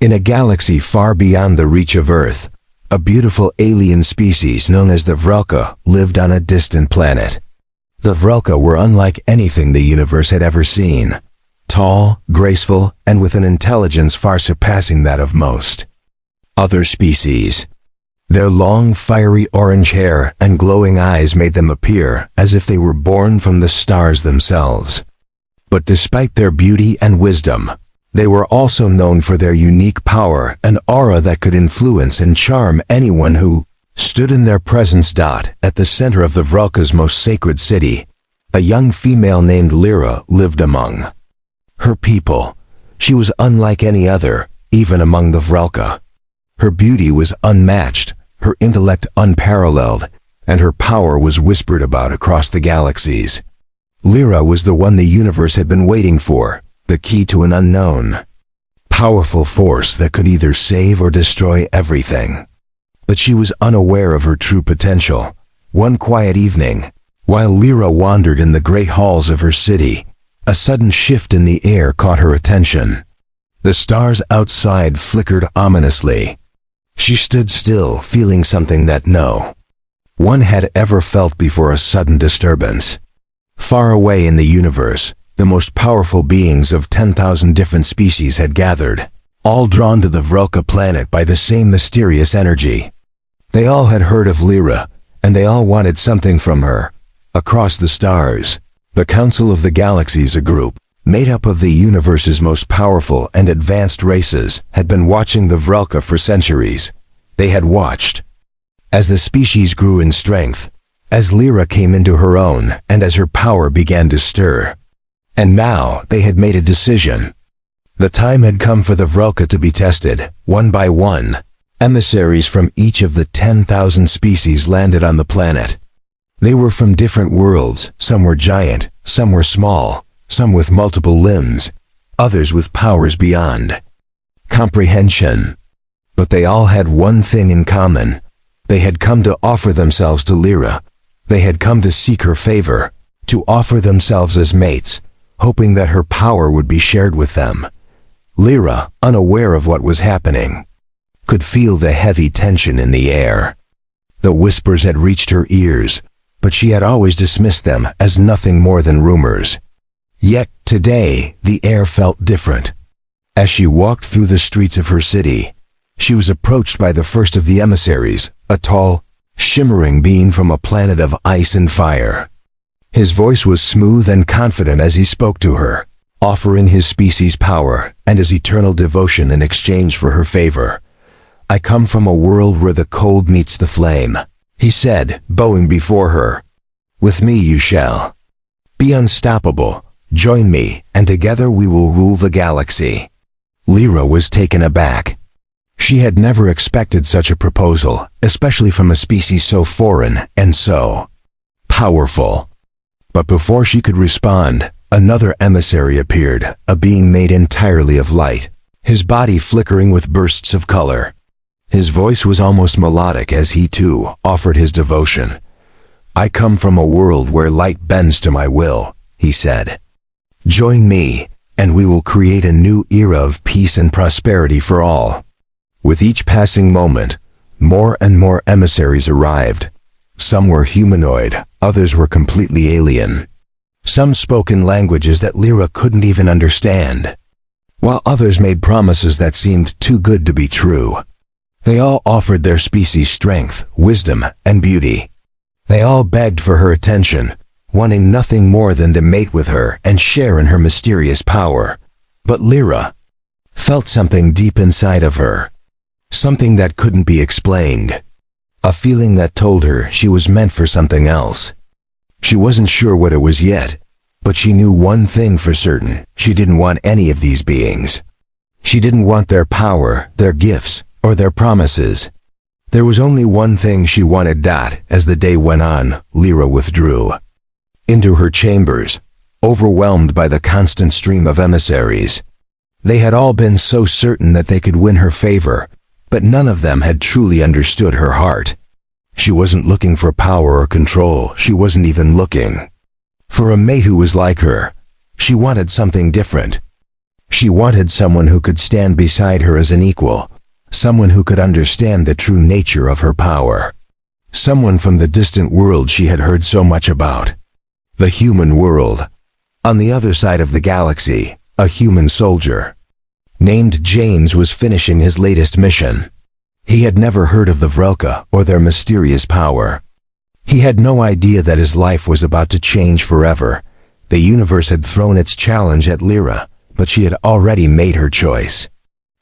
In a galaxy far beyond the reach of Earth, a beautiful alien species known as the Vrelka lived on a distant planet. The Vrelka were unlike anything the universe had ever seen. Tall, graceful, and with an intelligence far surpassing that of most other species. Their long, fiery orange hair and glowing eyes made them appear as if they were born from the stars themselves. But despite their beauty and wisdom, they were also known for their unique power and aura that could influence and charm anyone who stood in their presence. At the center of the Vrelka's most sacred city, a young female named Lyra lived among her people. She was unlike any other, even among the Vrelka. Her beauty was unmatched, her intellect unparalleled, and her power was whispered about across the galaxies. Lyra was the one the universe had been waiting for, the key to an unknown, powerful force that could either save or destroy everything. But she was unaware of her true potential. One quiet evening, while Lyra wandered in the great halls of her city, a sudden shift in the air caught her attention. The stars outside flickered ominously. She stood still, feeling something that no one had ever felt before: a sudden disturbance. Far away in the universe, the most powerful beings of 10,000 different species had gathered, all drawn to the Vrelka planet by the same mysterious energy. They all had heard of Lyra, and they all wanted something from her. Across the stars, the Council of the Galaxies, a group made up of the universe's most powerful and advanced races, had been watching the Vrelka for centuries. They had watched as the species grew in strength, as Lyra came into her own, and as her power began to stir. And now they had made a decision. The time had come for the Vrelka to be tested, one by one. Emissaries from each of the 10,000 species landed on the planet. They were from different worlds. Some were giant, some were small, some with multiple limbs, others with powers beyond comprehension. But they all had one thing in common. They had come to offer themselves to Lyra. They had come to seek her favor, to offer themselves as mates, hoping that her power would be shared with them. Lyra, unaware of what was happening, could feel the heavy tension in the air. The whispers had reached her ears, but she had always dismissed them as nothing more than rumors. Yet today, the air felt different. As she walked through the streets of her city, she was approached by the first of the emissaries, a tall, shimmering being from a planet of ice and fire. His voice was smooth and confident as he spoke to her, offering his species' power and his eternal devotion in exchange for her favor. "I come from a world where the cold meets the flame," he said, bowing before her. "With me you shall be unstoppable. Join me, and together we will rule the galaxy." Lyra was taken aback. She had never expected such a proposal, especially from a species so foreign and so powerful. But before she could respond, another emissary appeared, a being made entirely of light, his body flickering with bursts of color. His voice was almost melodic as he too offered his devotion. "I come from a world where light bends to my will," he said. "Join me, and we will create a new era of peace and prosperity for all." With each passing moment, more and more emissaries arrived. Some were humanoid, others were completely alien. Some spoke in languages that Lyra couldn't even understand, while others made promises that seemed too good to be true. They all offered their species strength, wisdom, and beauty. They all begged for her attention, wanting nothing more than to mate with her and share in her mysterious power. But Lyra felt something deep inside of her, something that couldn't be explained, a feeling that told her she was meant for something else. She wasn't sure what it was yet, but she knew one thing for certain: she didn't want any of these beings. She didn't want their power, their gifts, or their promises. There was only one thing she wanted. As the day went on, Lyra withdrew into her chambers, overwhelmed by the constant stream of emissaries. They had all been so certain that they could win her favor, but none of them had truly understood her heart. She wasn't looking for power or control. She wasn't even looking for a mate who was like her. She wanted something different. She wanted someone who could stand beside her as an equal, someone who could understand the true nature of her power. Someone from the distant world she had heard so much about. The human world. On the other side of the galaxy, a human soldier named James was finishing his latest mission. He had never heard of the Vrelka or their mysterious power. He had no idea that his life was about to change forever. The universe had thrown its challenge at Lyra, but she had already made her choice.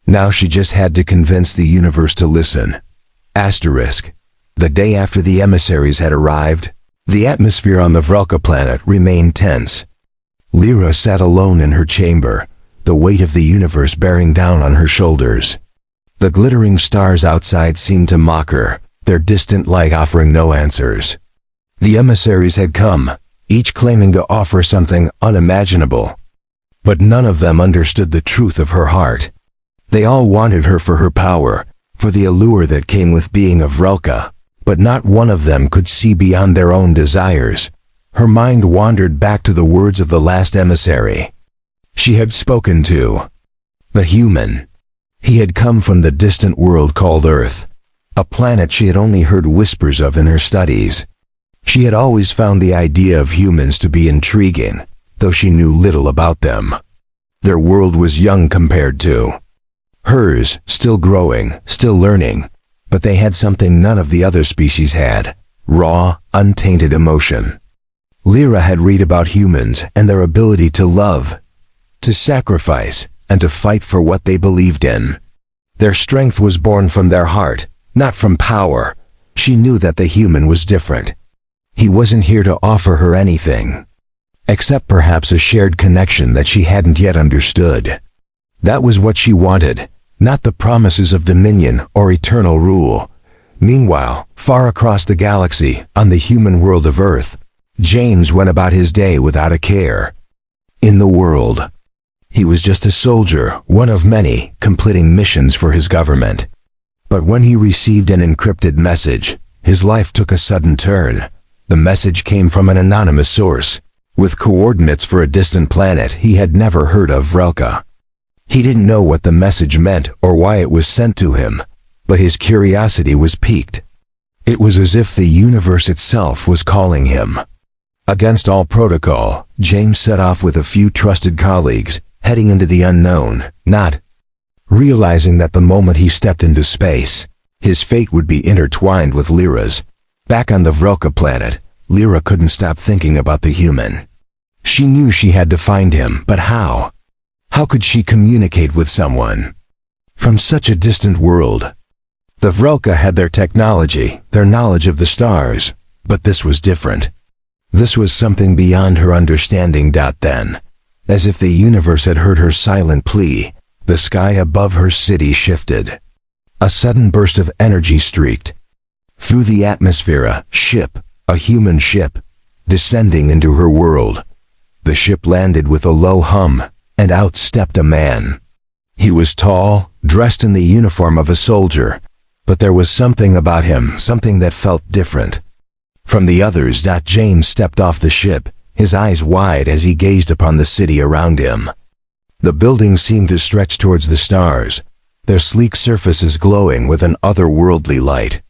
Now she just had to convince the universe to listen. Asterisk. The day after the emissaries had arrived, the atmosphere on the Vrelka planet remained tense. Lyra sat alone in her chamber, the weight of the universe bearing down on her shoulders. The glittering stars outside seemed to mock her, their distant light offering no answers. The emissaries had come, each claiming to offer something unimaginable. But none of them understood the truth of her heart. They all wanted her for her power, for the allure that came with being a Vrelka, but not one of them could see beyond their own desires. Her mind wandered back to the words of the last emissary. She had spoken to the human. He had come from the distant world called Earth, a planet she had only heard whispers of in her studies. She had always found the idea of humans to be intriguing, though she knew little about them. Their world was young compared to hers, still growing, still learning, but they had something none of the other species had: raw, untainted emotion. Lyra had read about humans and their ability to love, to sacrifice, and to fight for what they believed in. Their strength was born from their heart, not from power. She knew that the human was different. He wasn't here to offer her anything, except perhaps a shared connection that she hadn't yet understood. That was what she wanted, not the promises of dominion or eternal rule. Meanwhile, far across the galaxy, on the human world of Earth, James went about his day without a care. In the world, he was just a soldier, one of many, completing missions for his government. But when he received an encrypted message, his life took a sudden turn. The message came from an anonymous source, with coordinates for a distant planet he had never heard of, Vrelka. He didn't know what the message meant or why it was sent to him, but his curiosity was piqued. It was as if the universe itself was calling him. Against all protocol, James set off with a few trusted colleagues, heading into the unknown, not realizing that the moment he stepped into space, his fate would be intertwined with Lyra's. Back on the Vrelka planet, Lyra couldn't stop thinking about the human. She knew she had to find him, but how? How could she communicate with someone from such a distant world? The Vrelka had their technology, their knowledge of the stars, but this was different. This was something beyond her understanding. Then, as if the universe had heard her silent plea, the sky above her city shifted. A sudden burst of energy streaked through the atmosphere. A human ship, descending into her world. The ship landed with a low hum, and out stepped a man. He was tall, dressed in the uniform of a soldier, but there was something about him, something that felt different from the others. James stepped off the ship, his eyes wide as he gazed upon the city around him. The buildings seemed to stretch towards the stars, their sleek surfaces glowing with an otherworldly light.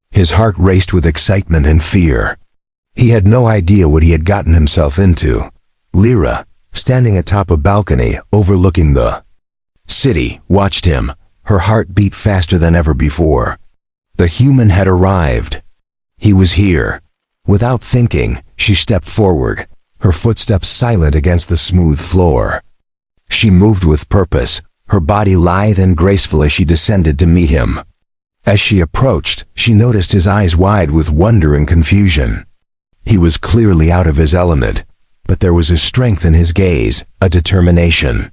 His heart raced with excitement and fear. He had no idea what he had gotten himself into. Lyra, standing atop a balcony overlooking the city, watched him. Her heart beat faster than ever before. The human had arrived. He was here. Without thinking, she stepped forward, her footsteps silent against the smooth floor. She moved with purpose, her body lithe and graceful as she descended to meet him. As she approached, she noticed his eyes wide with wonder and confusion. He was clearly out of his element, but there was a strength in his gaze, a determination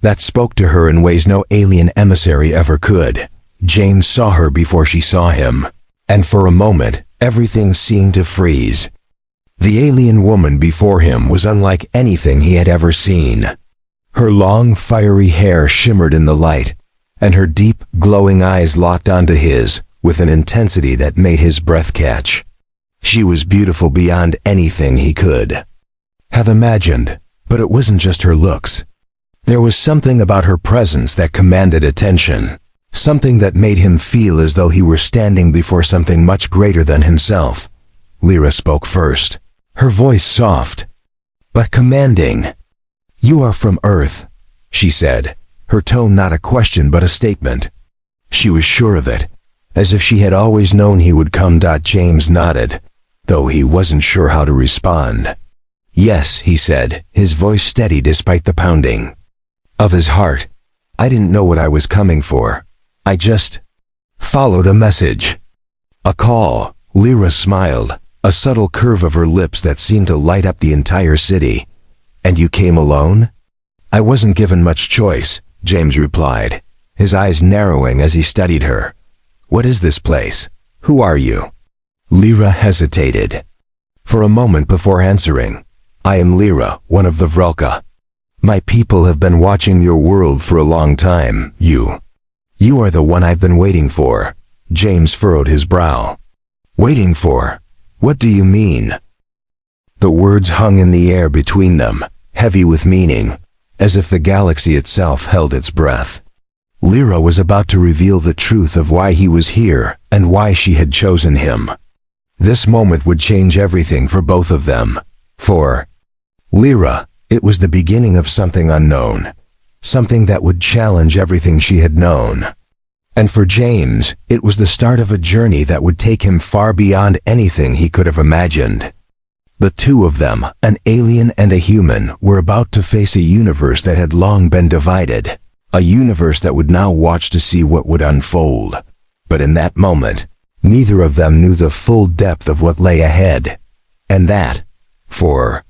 that spoke to her in ways no alien emissary ever could. James saw her before she saw him, and for a moment, everything seemed to freeze. The alien woman before him was unlike anything he had ever seen. Her long, fiery hair shimmered in the light, and her deep, glowing eyes locked onto his with an intensity that made his breath catch. She was beautiful beyond anything he could have imagined, but it wasn't just her looks. There was something about her presence that commanded attention, something that made him feel as though he were standing before something much greater than himself. Lyra spoke first, her voice soft, but commanding. "You are from Earth," she said, her tone not a question but a statement. She was sure of it, as if she had always known he would come. James nodded, though he wasn't sure how to respond. "Yes," he said, his voice steady despite the pounding of his heart. "I didn't know what I was coming for. I just followed a message. A call." Lyra smiled, a subtle curve of her lips that seemed to light up the entire city. "And you came alone?" "I wasn't given much choice," James replied, his eyes narrowing as he studied her. "What is this place? Who are you?" Lyra hesitated for a moment before answering. "I am Lyra, one of the Vrelka. My people have been watching your world for a long time. You are the one I've been waiting for." James furrowed his brow. "Waiting for? What do you mean?" The words hung in the air between them, heavy with meaning, as if the galaxy itself held its breath. Lyra was about to reveal the truth of why he was here and why she had chosen him. This moment would change everything for both of them. For Lyra, it was the beginning of something unknown, something that would challenge everything she had known. And for James, it was the start of a journey that would take him far beyond anything he could have imagined. The two of them, an alien and a human, were about to face a universe that had long been divided, a universe that would now watch to see what would unfold. But in that moment, neither of them knew the full depth of what lay ahead. And that, for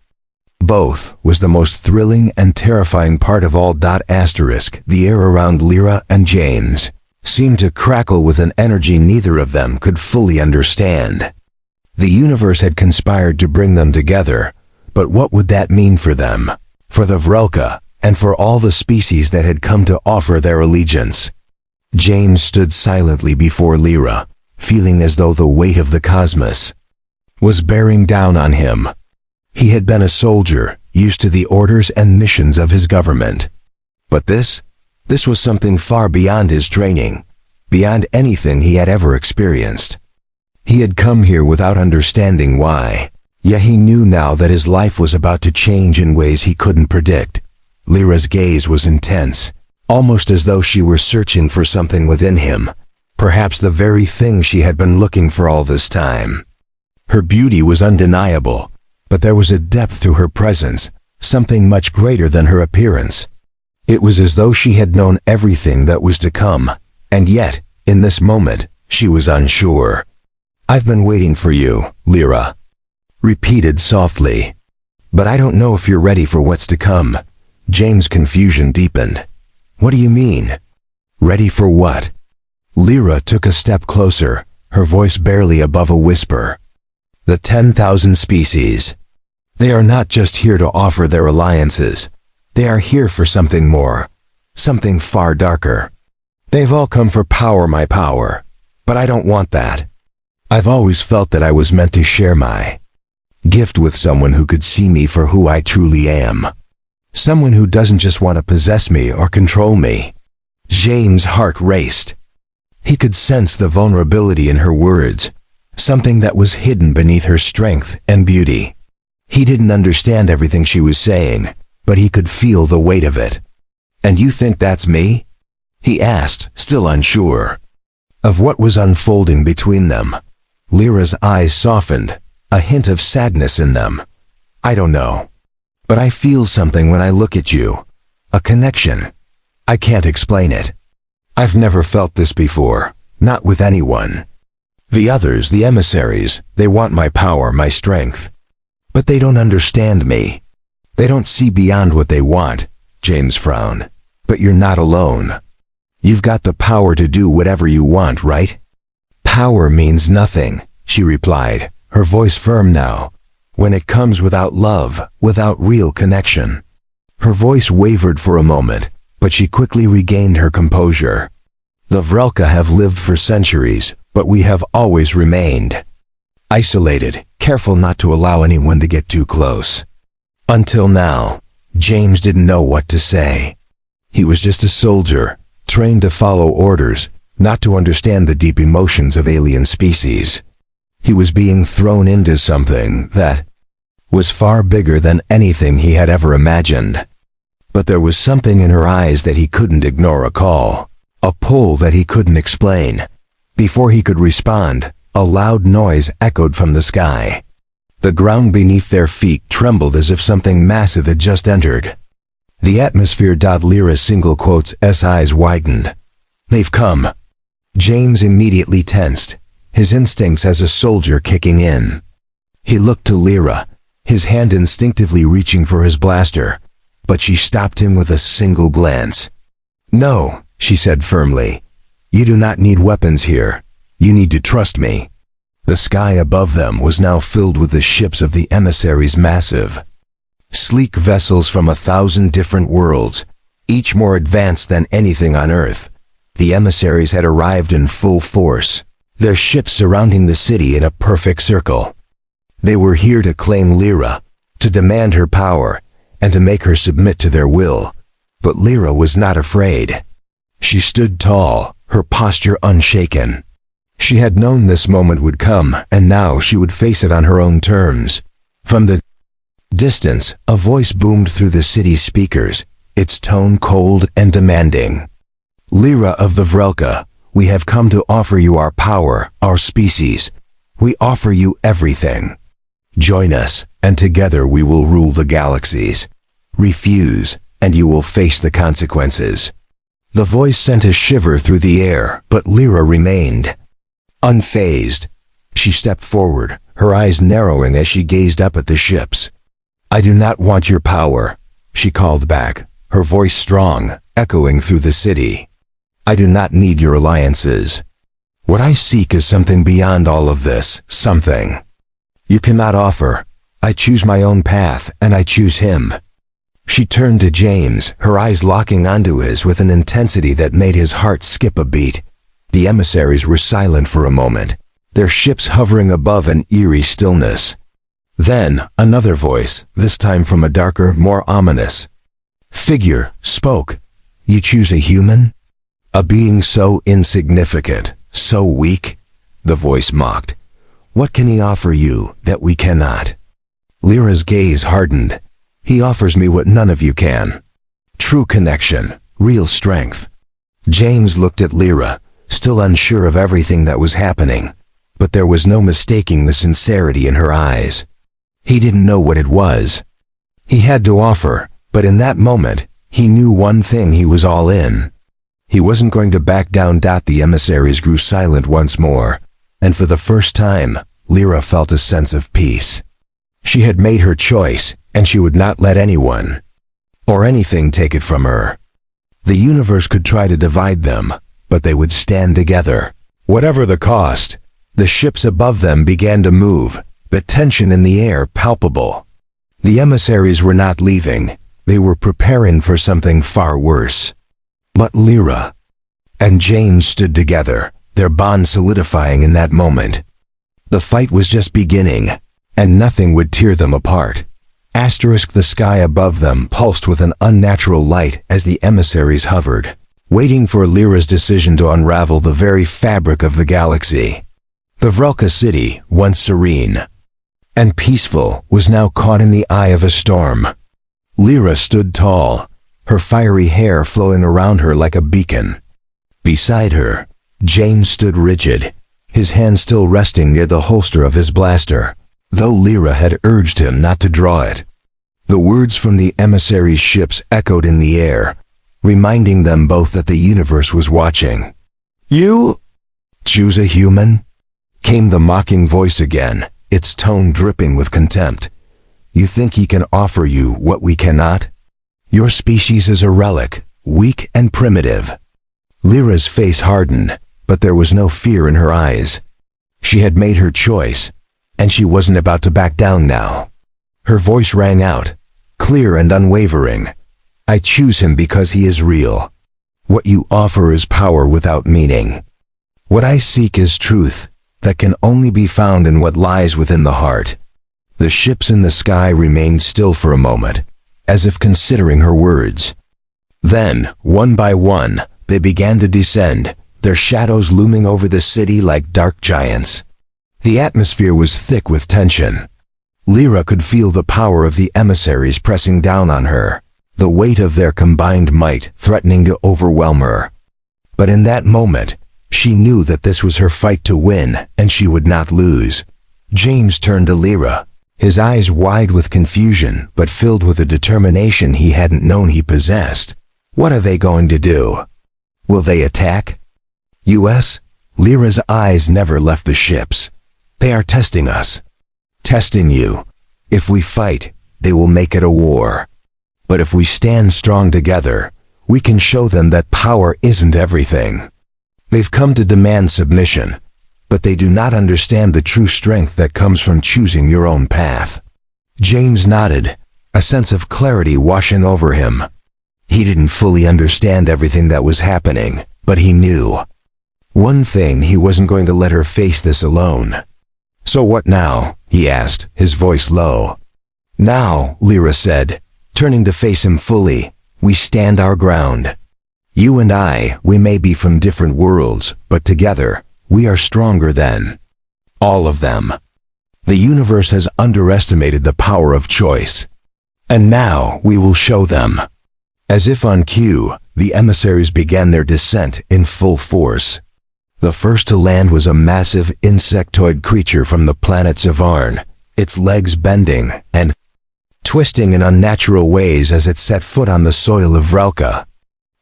both, was the most thrilling and terrifying part of all. The air around Lyra and James seemed to crackle with an energy neither of them could fully understand. The universe had conspired to bring them together, but what would that mean for them, for the Vrelka, and for all the species that had come to offer their allegiance? James stood silently before Lyra, feeling as though the weight of the cosmos was bearing down on him. He had been a soldier, used to the orders and missions of his government. But this was something far beyond his training, beyond anything he had ever experienced. He had come here without understanding why, yet he knew now that his life was about to change in ways he couldn't predict. Lyra's gaze was intense, almost as though she were searching for something within him, perhaps the very thing she had been looking for all this time. Her beauty was undeniable, but there was a depth to her presence, something much greater than her appearance. It was as though she had known everything that was to come, and yet, in this moment, she was unsure. "I've been waiting for you," Lyra repeated softly. "But I don't know if you're ready for what's to come." James' confusion deepened. "What do you mean? Ready for what?" Lyra took a step closer, her voice barely above a whisper. "The 10,000 species. They are not just here to offer their alliances. They are here for something more, something far darker. They've all come for power, my power, but I don't want that. I've always felt that I was meant to share my gift with someone who could see me for who I truly am. Someone who doesn't just want to possess me or control me." James' heart raced. He could sense the vulnerability in her words, something that was hidden beneath her strength and beauty. He didn't understand everything she was saying, but he could feel the weight of it. "And you think that's me?" he asked, still unsure of what was unfolding between them. Lyra's eyes softened, a hint of sadness in them. "I don't know. But I feel something when I look at you. A connection. I can't explain it. I've never felt this before, not with anyone. The others, the emissaries, they want my power, my strength. But they don't understand me. They don't see beyond what they want." James frowned. "But you're not alone. You've got the power to do whatever you want, right?" "Power means nothing," she replied, her voice firm now, "when it comes without love, without real connection." Her voice wavered for a moment, but she quickly regained her composure. "The Vrelka have lived for centuries, but we have always remained isolated, careful not to allow anyone to get too close. Until now." James didn't know what to say. He was just a soldier, trained to follow orders, not to understand the deep emotions of alien species. He was being thrown into something that was far bigger than anything he had ever imagined. But there was something in her eyes that he couldn't ignore, a call, a pull that he couldn't explain. Before he could respond, a loud noise echoed from the sky. The ground beneath their feet trembled as if something massive had just entered. The atmosphere. Lyra's single quotes S eyes widened. They've come. James immediately tensed, his instincts as a soldier kicking in. He looked to Lyra, his hand instinctively reaching for his blaster, but she stopped him with a single glance. No, she said firmly. You do not need weapons here. You need to trust me. The sky above them was now filled with the ships of the emissaries, massive, sleek vessels from 1,000 different worlds, each more advanced than anything on Earth. The emissaries had arrived in full force, their ships surrounding the city in a perfect circle. They were here to claim Lyra, to demand her power, and to make her submit to their will. But Lyra was not afraid. She stood tall, her posture unshaken. She had known this moment would come, and now she would face it on her own terms. From the distance, a voice boomed through the city's speakers, its tone cold and demanding. Lyra of the Vrelka, we have come to offer you our power, our species. We offer you everything. Join us, and together we will rule the galaxies. Refuse, and you will face the consequences. The voice sent a shiver through the air, but Lyra remained unfazed. She stepped forward, her eyes narrowing as she gazed up at the ships. I do not want your power, she called back, her voice strong, echoing through the city. I do not need your alliances. What I seek is something beyond all of this, something you cannot offer. I choose my own path, and I choose him. She turned to James, her eyes locking onto his with an intensity that made his heart skip a beat. The emissaries were silent for a moment, their ships hovering above an eerie stillness. Then, another voice, this time from a darker, more ominous figure, spoke. You choose a human? A being so insignificant, so weak? The voice mocked. What can he offer you that we cannot? Lyra's gaze hardened. He offers me what none of you can. True connection, real strength. James looked at Lyra, still unsure of everything that was happening, but there was no mistaking the sincerity in her eyes. He didn't know what it was he had to offer, but in that moment, he knew one thing: he was all in. He wasn't going to back down. The emissaries grew silent once more, and for the first time, Lyra felt a sense of peace. She had made her choice, and she would not let anyone or anything take it from her. The universe could try to divide them, but they would stand together, whatever the cost. The ships above them began to move, the tension in the air palpable. The emissaries were not leaving, they were preparing for something far worse. But Lyra and James stood together, their bond solidifying in that moment. The fight was just beginning, and nothing would tear them apart. The sky above them pulsed with an unnatural light as the emissaries hovered, waiting for Lyra's decision to unravel the very fabric of the galaxy. The Vrelka city, once serene and peaceful, was now caught in the eye of a storm. Lyra stood tall, her fiery hair flowing around her like a beacon. Beside her, James stood rigid, his hand still resting near the holster of his blaster, though Lyra had urged him not to draw it. The words from the emissaries' ships echoed in the air, reminding them both that the universe was watching. You choose a human? Came the mocking voice again, its tone dripping with contempt. You think he can offer you what we cannot? Your species is a relic, weak and primitive. Lyra's face hardened, but there was no fear in her eyes. She had made her choice, and she wasn't about to back down now. Her voice rang out, clear and unwavering. I choose him because he is real. What you offer is power without meaning. What I seek is truth that can only be found in what lies within the heart. The ships in the sky remained still for a moment, as if considering her words. Then, one by one, they began to descend, their shadows looming over the city like dark giants. The atmosphere was thick with tension. Lyra could feel the power of the emissaries pressing down on her, the weight of their combined might threatening to overwhelm her. But in that moment, she knew that this was her fight to win, and she would not lose. James turned to Lyra, his eyes wide with confusion, but filled with a determination he hadn't known he possessed. What are they going to do? Will they attack? US? Lyra's eyes never left the ships. They are testing us. Testing you. If we fight, they will make it a war. But if we stand strong together, we can show them that power isn't everything. They've come to demand submission, but they do not understand the true strength that comes from choosing your own path. James nodded, a sense of clarity washing over him. He didn't fully understand everything that was happening, but he knew. One thing, he wasn't going to let her face this alone. So what now? He asked, his voice low. Now, Lyra said, turning to face him fully, we stand our ground. You and I, we may be from different worlds, but together, we are stronger than all of them. The universe has underestimated the power of choice. And now we will show them. As if on cue, the emissaries began their descent in full force. The first to land was a massive insectoid creature from the planet Zavarn, its legs bending and twisting in unnatural ways as it set foot on the soil of Vrelka.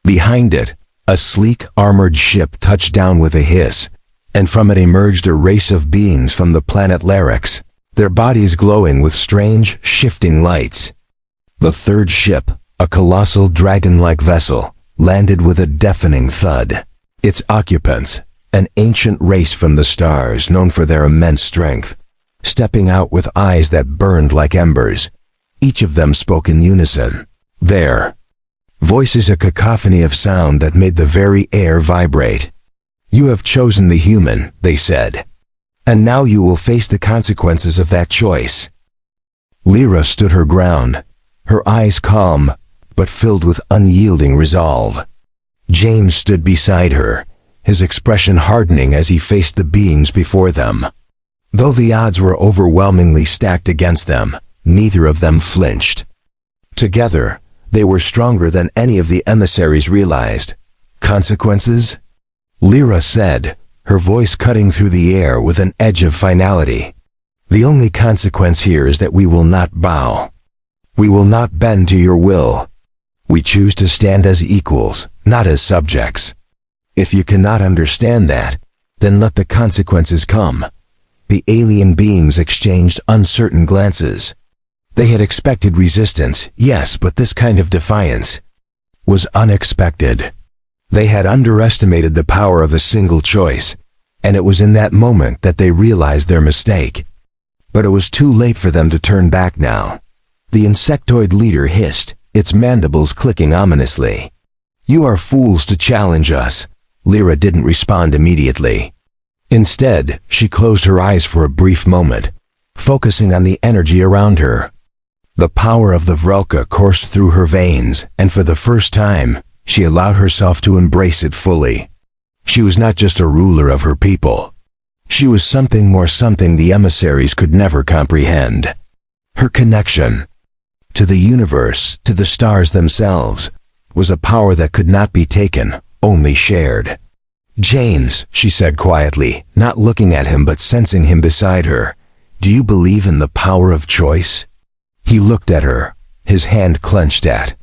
Behind it, a sleek, armored ship touched down with a hiss, and from it emerged a race of beings from the planet Larix, their bodies glowing with strange, shifting lights. The third ship, a colossal dragon-like vessel, landed with a deafening thud. Its occupants, an ancient race from the stars known for their immense strength, stepping out with eyes that burned like embers. Each of them spoke in unison. Their voices a cacophony of sound that made the very air vibrate. You have chosen the human, they said. And now you will face the consequences of that choice. Lyra stood her ground, her eyes calm, but filled with unyielding resolve. James stood beside her, his expression hardening as he faced the beings before them. Though the odds were overwhelmingly stacked against them, neither of them flinched. Together, they were stronger than any of the emissaries realized. Consequences? Lyra said, her voice cutting through the air with an edge of finality. The only consequence here is that we will not bow. We will not bend to your will. We choose to stand as equals, not as subjects. If you cannot understand that, then let the consequences come. The alien beings exchanged uncertain glances. They had expected resistance, yes, but this kind of defiance was unexpected. They had underestimated the power of a single choice, and it was in that moment that they realized their mistake. But it was too late for them to turn back now. The insectoid leader hissed, its mandibles clicking ominously. You are fools to challenge us. Lyra didn't respond immediately. Instead, she closed her eyes for a brief moment, focusing on the energy around her. The power of the Vrelka coursed through her veins, and for the first time, she allowed herself to embrace it fully. She was not just a ruler of her people. She was something more, something the emissaries could never comprehend. Her connection to the universe, to the stars themselves, was a power that could not be taken, only shared. James, she said quietly, not looking at him but sensing him beside her, do you believe in the power of choice? He looked at her, his hand clenched at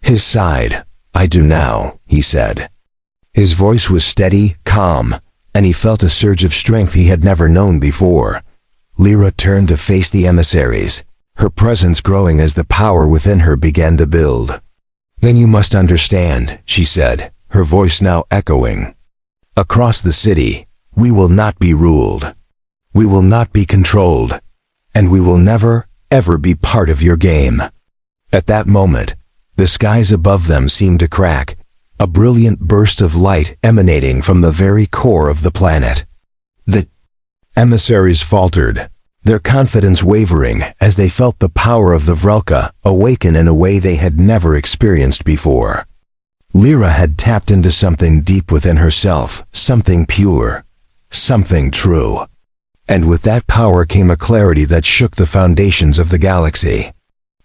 his side. I do now, he said. His voice was steady, calm, and he felt a surge of strength he had never known before. Lyra turned to face the emissaries, her presence growing as the power within her began to build. Then you must understand, she said, her voice now echoing. Across the city, we will not be ruled. We will not be controlled. And we will never, ever be part of your game. At that moment, the skies above them seemed to crack, a brilliant burst of light emanating from the very core of the planet. The emissaries faltered, their confidence wavering as they felt the power of the Vrelka awaken in a way they had never experienced before. Lyra had tapped into something deep within herself, something pure, something true. And with that power came a clarity that shook the foundations of the galaxy.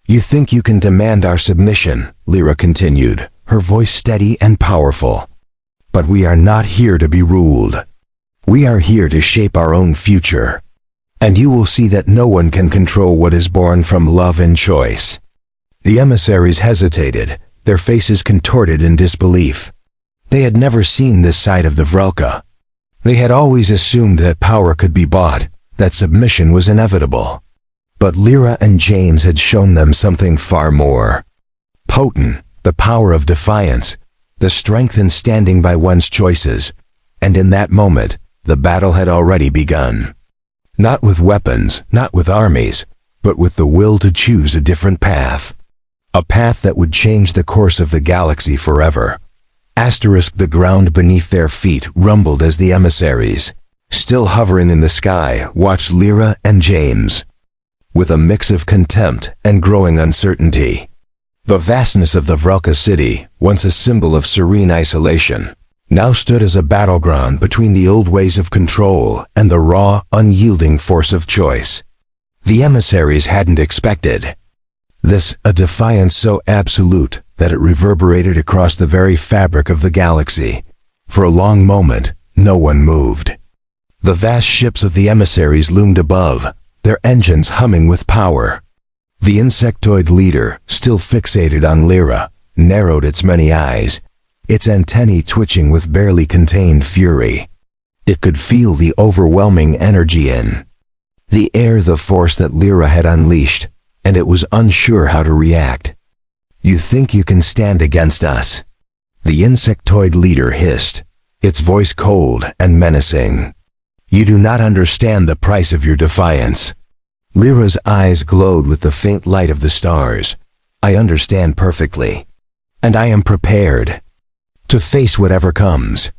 "You think you can demand our submission," Lyra continued, her voice steady and powerful. "But we are not here to be ruled. We are here to shape our own future. And you will see that no one can control what is born from love and choice." The emissaries hesitated, their faces contorted in disbelief. They had never seen this side of the Vrelka. They had always assumed that power could be bought, that submission was inevitable. But Lyra and James had shown them something far more potent, the power of defiance, the strength in standing by one's choices. And in that moment, the battle had already begun. Not with weapons, not with armies, but with the will to choose a different path. A path that would change the course of the galaxy forever. The ground beneath their feet rumbled as the emissaries, still hovering in the sky, watched Lyra and James. With a mix of contempt and growing uncertainty. The vastness of the Vrelka city, once a symbol of serene isolation, now stood as a battleground between the old ways of control and the raw, unyielding force of choice. The emissaries hadn't expected this, a defiance so absolute that it reverberated across the very fabric of the galaxy. For a long moment, no one moved. The vast ships of the emissaries loomed above, their engines humming with power. The insectoid leader, still fixated on Lyra, narrowed its many eyes, its antennae twitching with barely contained fury. It could feel the overwhelming energy in the air, the force that Lyra had unleashed, and it was unsure how to react. "You think you can stand against us?" The insectoid leader hissed, its voice cold and menacing. "You do not understand the price of your defiance." Lyra's eyes glowed with the faint light of the stars. "I understand perfectly. And I am prepared to face whatever comes."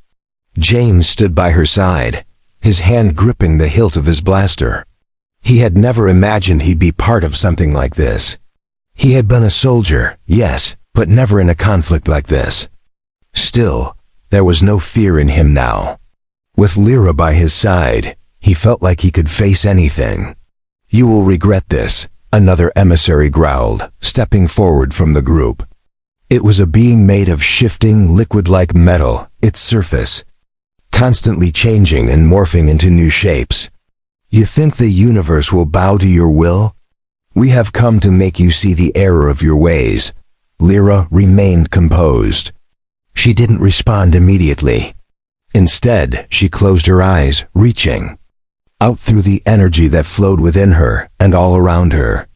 James stood by her side, his hand gripping the hilt of his blaster. He had never imagined he'd be part of something like this. He had been a soldier, yes, but never in a conflict like this. Still, there was no fear in him now. With Lyra by his side, he felt like he could face anything. "You will regret this," another emissary growled, stepping forward from the group. It was a being made of shifting, liquid-like metal, its surface constantly changing and morphing into new shapes. "You think the universe will bow to your will? We have come to make you see the error of your ways." Lyra remained composed. She didn't respond immediately. Instead, she closed her eyes, reaching out through the energy that flowed within her and all around her.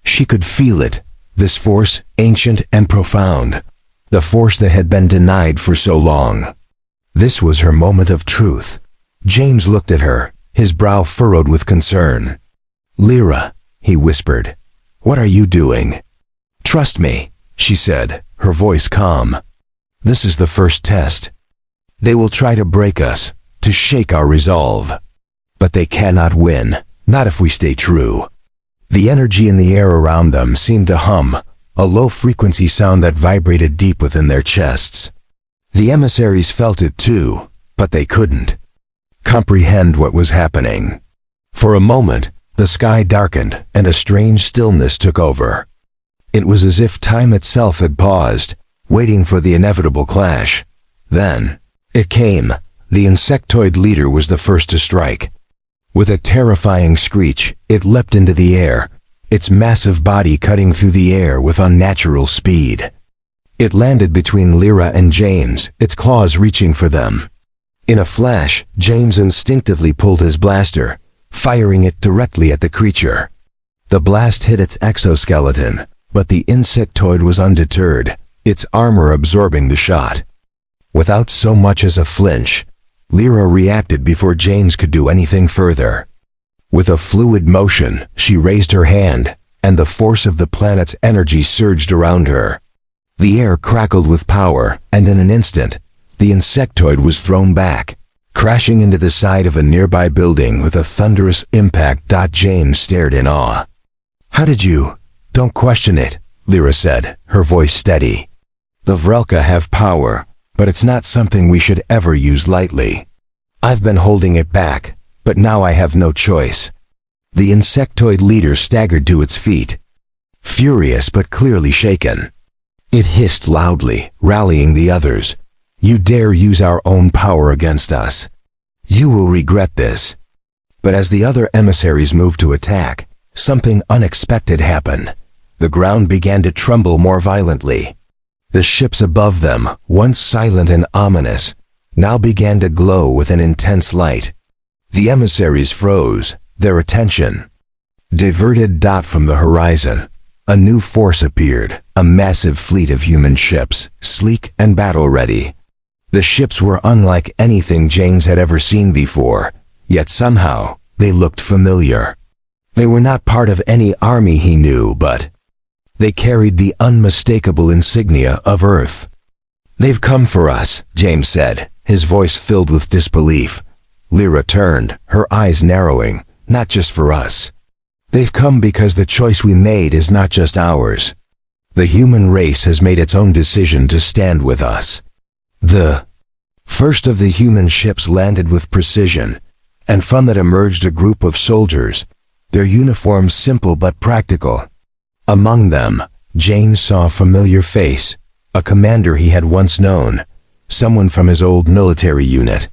She could feel it, this force, ancient and profound, the force that had been denied for so long. This was her moment of truth. James looked at her, his brow furrowed with concern. "Lyra," he whispered, "what are you doing?" "Trust me," she said, her voice calm. "This is the first test. They will try to break us, to shake our resolve. But they cannot win, not if we stay true." The energy in the air around them seemed to hum, a low-frequency sound that vibrated deep within their chests. The emissaries felt it too, but they couldn't comprehend what was happening. For a moment, the sky darkened and a strange stillness took over. It was as if time itself had paused, waiting for the inevitable clash. Then, it came. The insectoid leader was the first to strike. With a terrifying screech, it leapt into the air, its massive body cutting through the air with unnatural speed. It landed between Lyra and James, its claws reaching for them. In a flash, James instinctively pulled his blaster, firing it directly at the creature. The blast hit its exoskeleton, but the insectoid was undeterred, its armor absorbing the shot. Without so much as a flinch, Lyra reacted before James could do anything further. With a fluid motion, she raised her hand, and the force of the planet's energy surged around her. The air crackled with power, and in an instant, the insectoid was thrown back, crashing into the side of a nearby building with a thunderous impact. James stared in awe. "How did you?" "Don't question it," Lyra said, her voice steady. The Vrelka have power, but it's not something we should ever use lightly. I've been holding it back, but now I have no choice. The insectoid leader staggered to its feet, furious but clearly shaken. It hissed loudly, rallying the others. You dare use our own power against us. You will regret this. But as the other emissaries moved to attack, something unexpected happened. The ground began to tremble more violently. The ships above them, once silent and ominous, now began to glow with an intense light. The emissaries froze, their attention diverted from the horizon. A new force appeared, a massive fleet of human ships, sleek and battle-ready. The ships were unlike anything James had ever seen before, yet somehow they looked familiar. They were not part of any army he knew, but they carried the unmistakable insignia of Earth. They've come for us, James said, his voice filled with disbelief. Lyra turned, her eyes narrowing. Not just for us. They've come because the choice we made is not just ours. The human race has made its own decision to stand with us. The first of the human ships landed with precision, and from it emerged a group of soldiers, their uniforms simple but practical. Among them, James saw a familiar face, a commander he had once known, someone from his old military unit.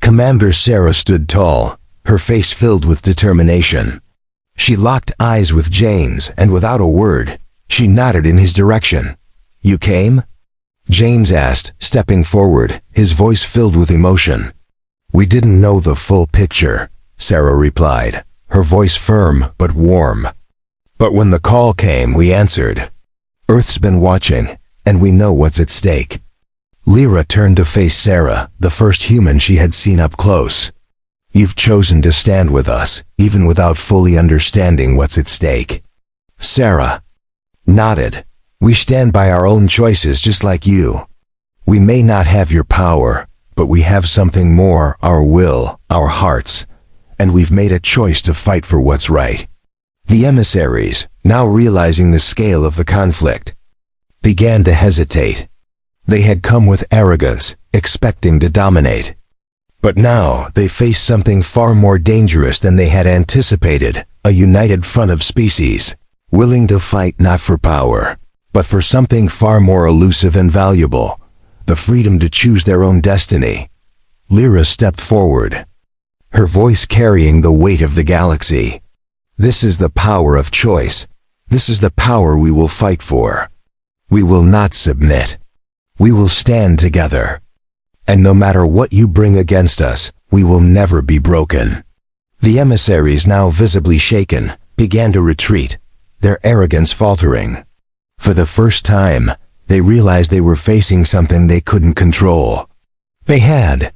Commander Sarah stood tall, her face filled with determination. She locked eyes with James, and without a word, she nodded in his direction. You came? James asked, stepping forward, his voice filled with emotion. We didn't know the full picture, Sarah replied, her voice firm but warm. But when the call came, we answered. Earth's been watching, and we know what's at stake. Lyra turned to face Sarah, the first human she had seen up close. You've chosen to stand with us, even without fully understanding what's at stake. Sarah nodded. We stand by our own choices just like you. We may not have your power, but we have something more, our will, our hearts, and we've made a choice to fight for what's right. The emissaries, now realizing the scale of the conflict, began to hesitate. They had come with arrogance, expecting to dominate. But now they faced something far more dangerous than they had anticipated, a united front of species, willing to fight not for power, but for something far more elusive and valuable, the freedom to choose their own destiny. Lyra stepped forward, her voice carrying the weight of the galaxy. This is the power of choice. This is the power we will fight for. We will not submit. We will stand together. And no matter what you bring against us, we will never be broken. The emissaries, now visibly shaken, began to retreat, their arrogance faltering. For the first time, they realized they were facing something they couldn't control. They had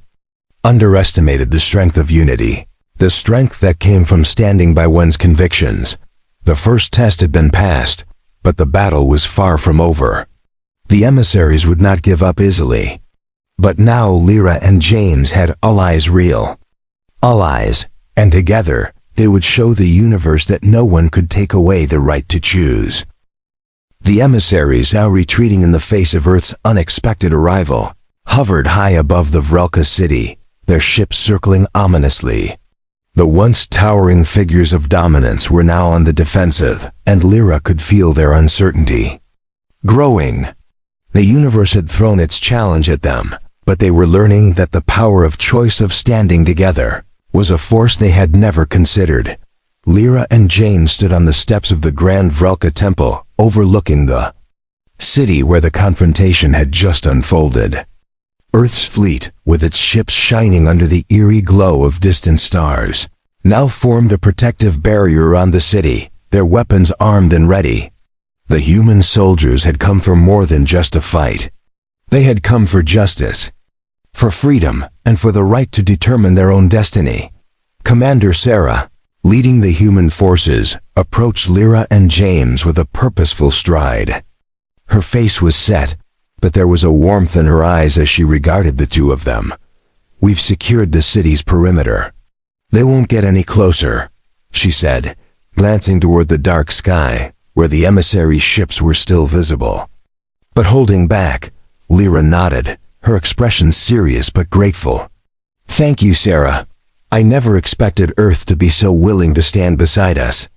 underestimated the strength of unity, the strength that came from standing by one's convictions. The first test had been passed, but the battle was far from over. The emissaries would not give up easily. But now Lyra and James had allies, real allies, and together they would show the universe that no one could take away the right to choose. The emissaries, now retreating in the face of Earth's unexpected arrival, hovered high above the Vrelka city, their ships circling ominously. The once towering figures of dominance were now on the defensive, and Lyra could feel their uncertainty growing. The universe had thrown its challenge at them, but they were learning that the power of choice, of standing together, was a force they had never considered. Lyra and Jane stood on the steps of the Grand Vrelka Temple, overlooking the city where the confrontation had just unfolded. Earth's fleet, with its ships shining under the eerie glow of distant stars, now formed a protective barrier around the city, their weapons armed and ready. The human soldiers had come for more than just a fight. They had come for justice, for freedom, and for the right to determine their own destiny. Commander Sarah, leading the human forces, approached Lyra and James with a purposeful stride. Her face was set, but there was a warmth in her eyes as she regarded the two of them. We've secured the city's perimeter. They won't get any closer, she said, glancing toward the dark sky, where the emissary ships were still visible. But holding back, Lyra nodded, her expression serious but grateful. "Thank you, Sarah. I never expected Earth to be so willing to stand beside us."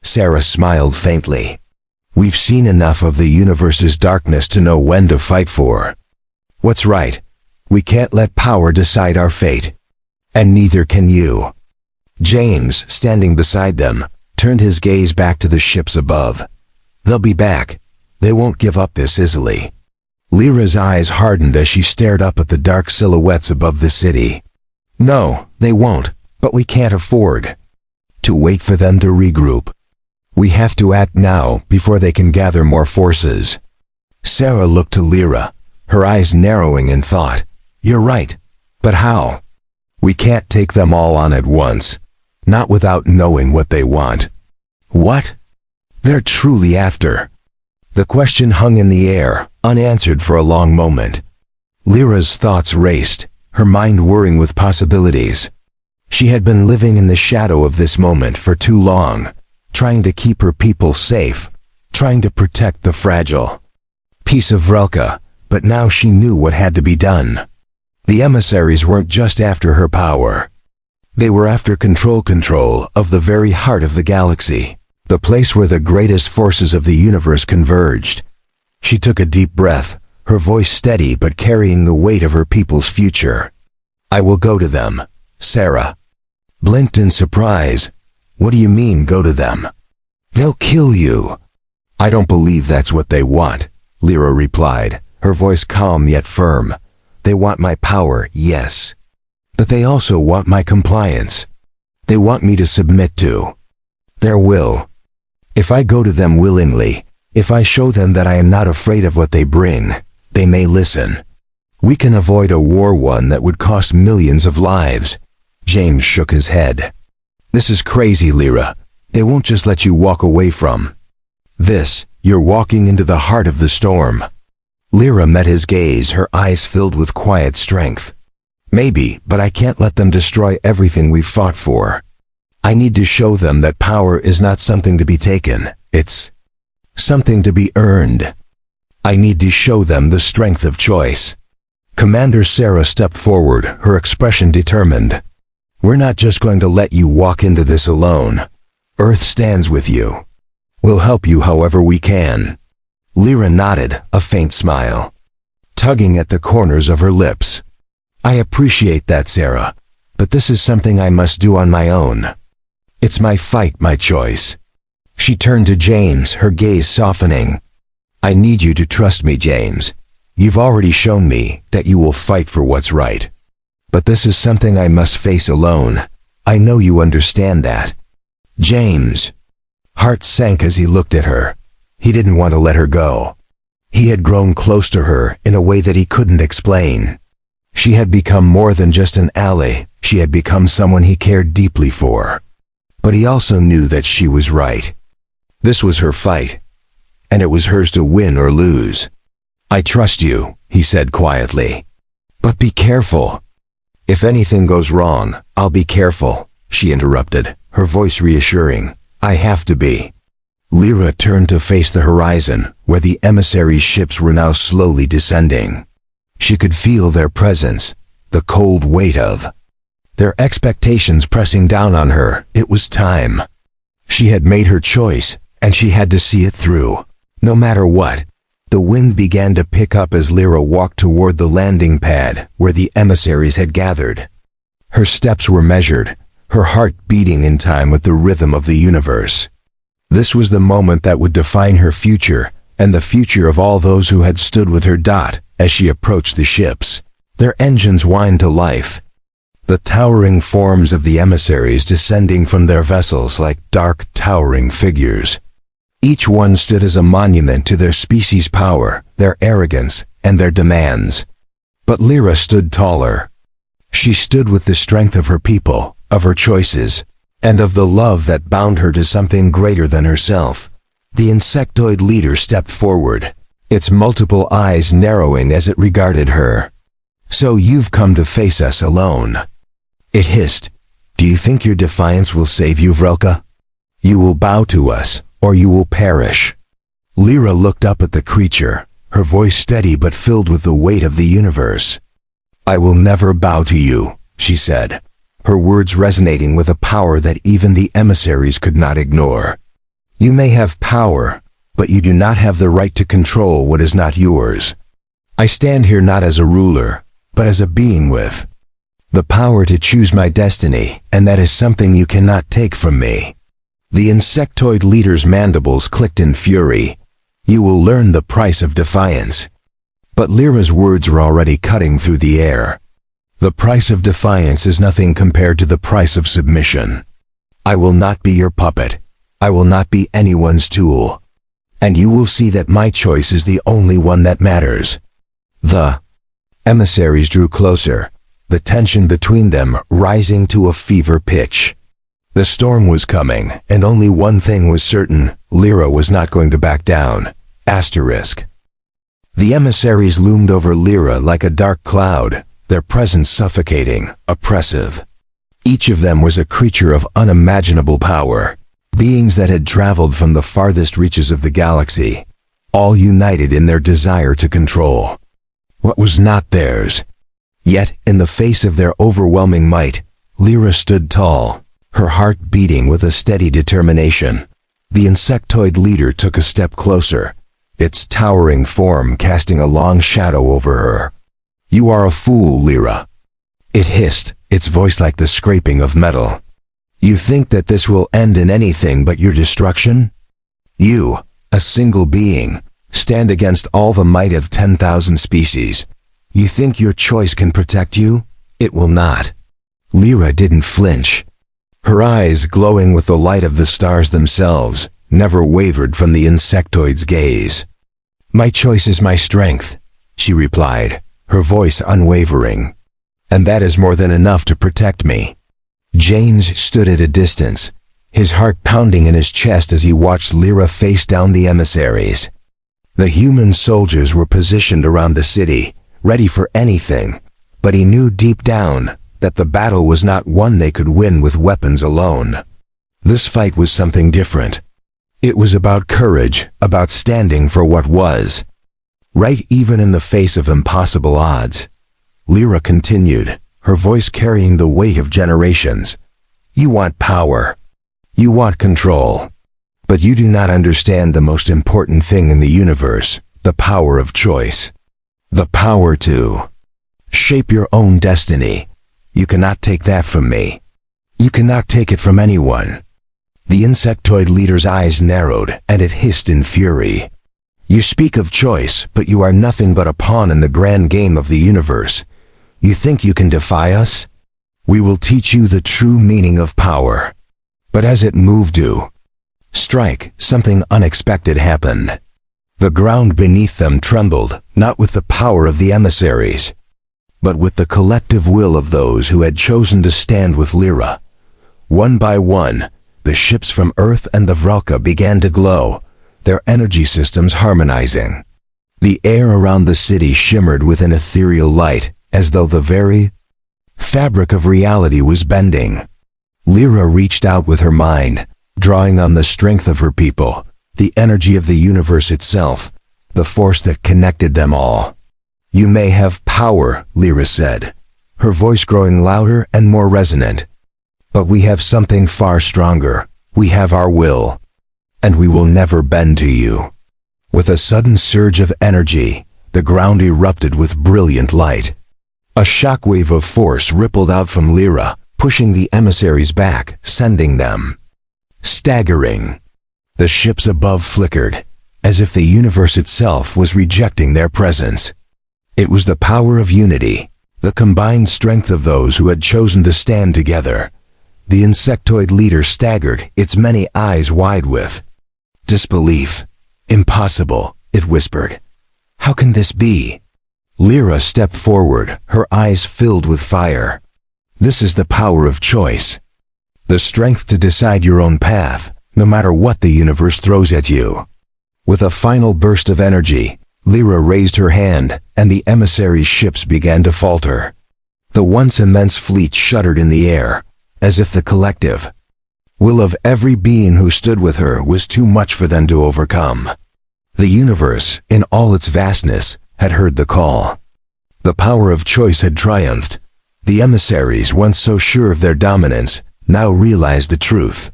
Sarah smiled faintly. "We've seen enough of the universe's darkness to know when to fight for what's right. We can't let power decide our fate. And neither can you." James, standing beside them, turned his gaze back to the ships above. "They'll be back. They won't give up this easily." Lyra's eyes hardened as she stared up at the dark silhouettes above the city. "No, they won't, but we can't afford to wait for them to regroup. We have to act now before they can gather more forces." Sarah looked to Lyra, her eyes narrowing in thought. "You're right, but how? We can't take them all on at once, not without knowing what they want. What they're truly after." The question hung in the air, unanswered for a long moment. Lyra's thoughts raced, her mind whirring with possibilities. She had been living in the shadow of this moment for too long, trying to keep her people safe, trying to protect the fragile piece of Vrelka, but now she knew what had to be done. The emissaries weren't just after her power. They were after control of the very heart of the galaxy, the place where the greatest forces of the universe converged. She took a deep breath, her voice steady but carrying the weight of her people's future. "I will go to them." Sarah blinked in surprise. "What do you mean, go to them? They'll kill you." "I don't believe that's what they want," Lyra replied, her voice calm yet firm. "They want my power, yes. But they also want my compliance. They want me to submit to their will. If I go to them willingly, if I show them that I am not afraid of what they bring, they may listen. We can avoid a war, one that would cost millions of lives." James shook his head. "This is crazy, Lyra. They won't just let you walk away from this. You're walking into the heart of the storm." Lyra met his gaze, her eyes filled with quiet strength. "Maybe, but I can't let them destroy everything we've fought for. I need to show them that power is not something to be taken, it's something to be earned. I need to show them the strength of choice." Commander Sarah stepped forward, her expression determined. "We're not just going to let you walk into this alone. Earth stands with you. We'll help you however we can." Lyra nodded, a faint smile tugging at the corners of her lips. "I appreciate that, Sarah, but this is something I must do on my own. It's my fight, my choice." She turned to James, her gaze softening. "I need you to trust me, James. You've already shown me that you will fight for what's right. But this is something I must face alone. I know you understand that." James' heart sank as he looked at her. He didn't want to let her go. He had grown close to her in a way that he couldn't explain. She had become more than just an ally. She had become someone he cared deeply for. But he also knew that she was right. This was her fight, and it was hers to win or lose. "I trust you," he said quietly. "But be careful. If anything goes wrong, I'll be careful," she interrupted, her voice reassuring. "I have to be." Lyra turned to face the horizon, where the emissaries' ships were now slowly descending. She could feel their presence, the cold weight of their expectations pressing down on her. It was time. She had made her choice, and she had to see it through, no matter what. The wind began to pick up as Lyra walked toward the landing pad, where the emissaries had gathered. Her steps were measured, her heart beating in time with the rhythm of the universe. This was the moment that would define her future, and the future of all those who had stood with her. As she approached the ships, their engines whined to life. The towering forms of the emissaries descending from their vessels like dark, towering figures. Each one stood as a monument to their species' power, their arrogance, and their demands. But Lyra stood taller. She stood with the strength of her people, of her choices, and of the love that bound her to something greater than herself. The insectoid leader stepped forward, its multiple eyes narrowing as it regarded her. "So you've come to face us alone," it hissed. "Do you think your defiance will save you, Vrelka? You will bow to us, or you will perish." Lyra looked up at the creature, her voice steady but filled with the weight of the universe. "I will never bow to you," she said, her words resonating with a power that even the emissaries could not ignore. "You may have power, but you do not have the right to control what is not yours. I stand here not as a ruler, but as a being with the power to choose my destiny, and that is something you cannot take from me." The insectoid leader's mandibles clicked in fury. "You will learn the price of defiance." But Lyra's words were already cutting through the air. "The price of defiance is nothing compared to the price of submission. I will not be your puppet. I will not be anyone's tool. And you will see that my choice is the only one that matters." The emissaries drew closer, the tension between them rising to a fever pitch. The storm was coming, and only one thing was certain: Lyra was not going to back down. Asterisk. The emissaries loomed over Lyra like a dark cloud, their presence suffocating, oppressive. Each of them was a creature of unimaginable power, beings that had traveled from the farthest reaches of the galaxy, all united in their desire to control what was not theirs. Yet, in the face of their overwhelming might, Lyra stood tall, her heart beating with a steady determination. The insectoid leader took a step closer, its towering form casting a long shadow over her. "You are a fool, Lyra," it hissed, its voice like the scraping of metal. "You think that this will end in anything but your destruction? You, a single being, stand against all the might of 10,000 species. You think your choice can protect you? It will not." Lyra didn't flinch. Her eyes, glowing with the light of the stars themselves, never wavered from the insectoid's gaze. "My choice is my strength," she replied, her voice unwavering. "And that is more than enough to protect me." James stood at a distance, his heart pounding in his chest as he watched Lyra face down the emissaries. The human soldiers were positioned around the city, ready for anything, but he knew deep down that the battle was not one they could win with weapons alone. This fight was something different. It was about courage, about standing for what was right even in the face of impossible odds. Lyra continued, her voice carrying the weight of generations. "You want power. You want control. But you do not understand the most important thing in the universe, the power of choice. The power to shape your own destiny. You cannot take that from me. You cannot take it from anyone." The insectoid leader's eyes narrowed, and it hissed in fury. "You speak of choice, but you are nothing but a pawn in the grand game of the universe. You think you can defy us? We will teach you the true meaning of power." But as it moved to strike, something unexpected happened. The ground beneath them trembled, not with the power of the emissaries, but with the collective will of those who had chosen to stand with Lyra. One by one, the ships from Earth and the Vrelka began to glow, their energy systems harmonizing. The air around the city shimmered with an ethereal light, as though the very fabric of reality was bending. Lyra reached out with her mind, drawing on the strength of her people, the energy of the universe itself, the force that connected them all. "You may have power," Lyra said, her voice growing louder and more resonant. "But we have something far stronger. We have our will. And we will never bend to you." With a sudden surge of energy, the ground erupted with brilliant light. A shockwave of force rippled out from Lyra, pushing the emissaries back, sending them staggering. The ships above flickered, as if the universe itself was rejecting their presence. It was the power of unity, the combined strength of those who had chosen to stand together. The insectoid leader staggered, its many eyes wide with disbelief. "Impossible," it whispered. "How can this be?" Lyra stepped forward, her eyes filled with fire. "This is the power of choice. The strength to decide your own path, no matter what the universe throws at you." With a final burst of energy, Lyra raised her hand, and the emissaries' ships began to falter. The once immense fleet shuddered in the air, as if the collective will of every being who stood with her was too much for them to overcome. The universe, in all its vastness, had heard the call. The power of choice had triumphed. The emissaries, once so sure of their dominance, now realized the truth.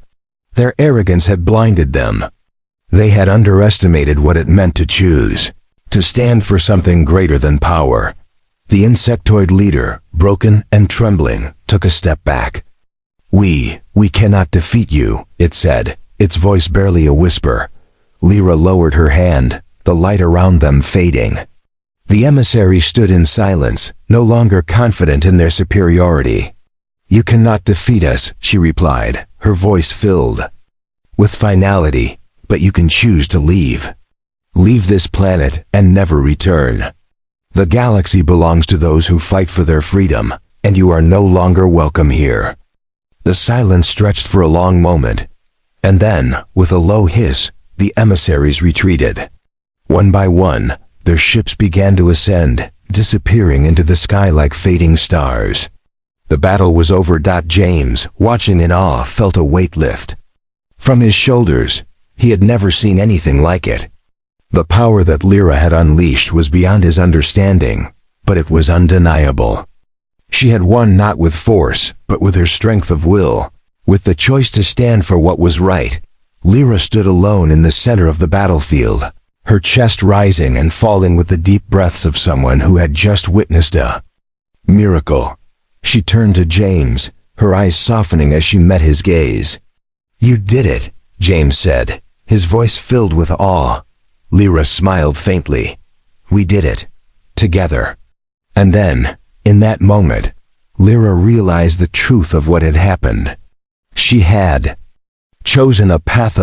Their arrogance had blinded them. They had underestimated what it meant to choose, to stand for something greater than power. The insectoid leader, broken and trembling, took a step back. We cannot defeat you," it said, its voice barely a whisper. Lyra lowered her hand, the light around them fading. The emissaries stood in silence, no longer confident in their superiority. "You cannot defeat us," she replied, her voice filled with finality, "but you can choose to leave. Leave this planet and never return. The galaxy belongs to those who fight for their freedom, and you are no longer welcome here." The silence stretched for a long moment, and then, with a low hiss, the emissaries retreated. One by one, their ships began to ascend, disappearing into the sky like fading stars. The battle was over. James, watching in awe, felt a weight lift from his shoulders. He had never seen anything like it. The power that Lyra had unleashed was beyond his understanding, but it was undeniable. She had won not with force, but with her strength of will. With the choice to stand for what was right, Lyra stood alone in the center of the battlefield, her chest rising and falling with the deep breaths of someone who had just witnessed a miracle. She turned to James, her eyes softening as she met his gaze. "You did it," James said, his voice filled with awe. Lyra smiled faintly. "We did it. Together." And then, in that moment, Lyra realized the truth of what had happened. She had chosen a path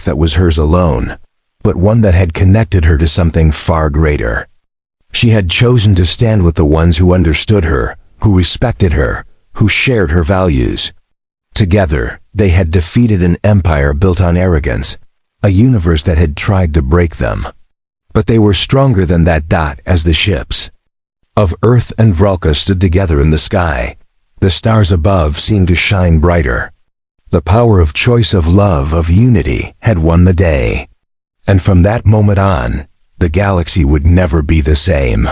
that was hers alone, but one that had connected her to something far greater. She had chosen to stand with the ones who understood her, who respected her, who shared her values. Together, they had defeated an empire built on arrogance, a universe that had tried to break them. But they were stronger than that. As the ships of Earth and Vrelka stood together in the sky, the stars above seemed to shine brighter. The power of choice, of love, of unity had won the day. And from that moment on, the galaxy would never be the same.